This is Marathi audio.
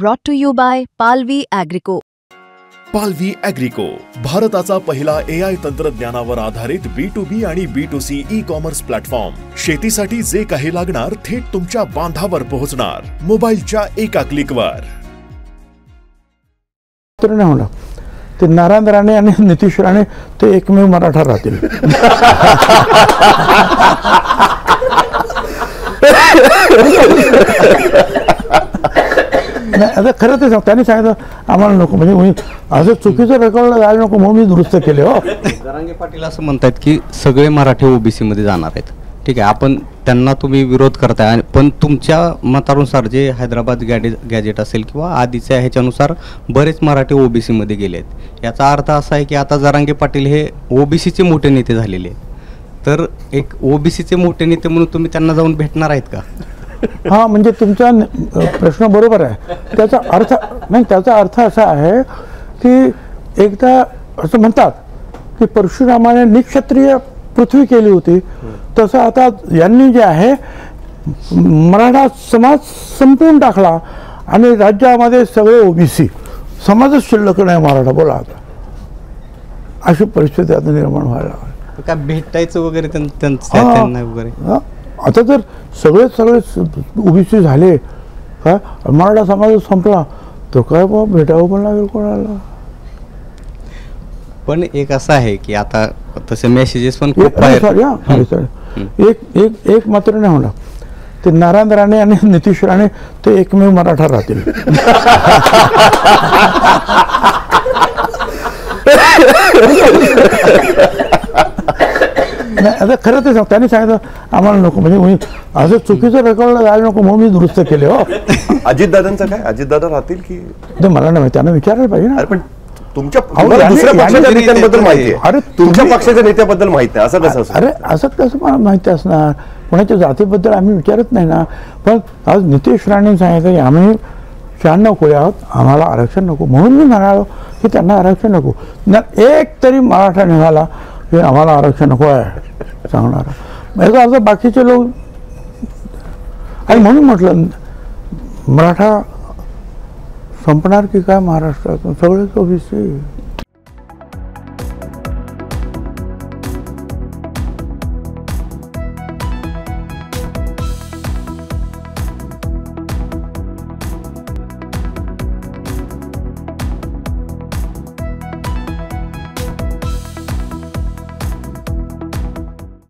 Brought to you by Palvi Agrico. पालवी ॲग्रिको, भारताचा पहिला AI तंत्रज्ञानावर आधारित B2B आणि B2C ई-कॉमर्स प्लॅटफॉर्म. शेतीसाठी जे काही लागणार थेट तुमच्या बांधावर पोहोचणार, मोबाईलच्या एका क्लिकवर. ते नारायण राणे आणि नितीश राणे ते एकमेव मराठा राहतील. आता खरं ते त्यांनी सांगितलं आम्हाला नको, म्हणजे असं चुकीचं रेकॉर्डला जायला नको म्हणून मी दुरुस्त केले. हो, जरांगे पाटील असं म्हणतात की सगळे मराठी ओबीसी मध्ये जाणार आहेत. ठीक आहे, आपण त्यांना तुम्ही विरोध करताय, पण तुमच्या मतानुसार जे हैदराबाद गॅजेट असेल किंवा आधीच्या ह्याच्यानुसार बरेच मराठी ओबीसी मध्ये गेले आहेत. याचा अर्थ असा आहे की आता जरांगे पाटील हे ओबीसीचे मोठे नेते झालेले आहेत. तर एक ओबीसीचे मोठे नेते म्हणून तुम्ही त्यांना जाऊन भेटणार आहेत का? हा, म्हणजे तुमचा प्रश्न बरोबर आहे. त्याचा अर्थ नाही, त्याचा अर्थ असा आहे की एकदा असं म्हणतात की परशुरामाने निक्षत्रिय पृथ्वी केली होती, तसं आता यांनी जे आहे मराठा समाज संपवून टाकला आणि राज्यामध्ये सगळे ओबीसी समाजच शिल्लक नाही मराठा. बोला आता अशी परिस्थिती आता निर्माण व्हायला लागली. काय भेटायचं वगैरे त्यांना वगैरे. आता जर सगळे ओबीसी झाले काय, मराठा समाज संपला तर काय बाबा भेटावं पण लागेल कोणाला. पण एक असं आहे की आता तसे मेसेजेस पण एक मात्र नाही होणार. ते नारायण राणे आणि नितीश राणे ते एकमेव मराठा राहतील. आता खरं ते त्यांनी सांगितलं आम्हाला नको, म्हणजे असं चुकीचं रेकॉर्डला जायला नको म्हणून मी दुरुस्त केले. हो, अजितदादांचं काय? अजितदादा राहतील की ते मला नाही, त्यांना विचारायला पाहिजे ना. पण तुमच्या दुसऱ्या पक्षाच्या नेत्यांबद्दल माहिती आहे. अरे तुमच्या पक्षाच्या नेत्याबद्दल माहिती नाही असं कसं? अरे असं कसं मला माहिती असणार? कोणाच्या जातीबद्दल आम्ही विचारत नाही ना. पण आज नितीश राणे सांगितलं की आम्ही 96 कोळी आहोत, आम्हाला आरक्षण नको, म्हणून मी म्हणालो की त्यांना आरक्षण नको. एक तरी मराठा निघाला की आम्हाला आरक्षण नको आहे सांगणार, याचा अर्थ बाकीचे लोक. आणि म्हणून म्हटलं मराठा संपणार की काय महाराष्ट्रातून, सगळेच ओबीसी.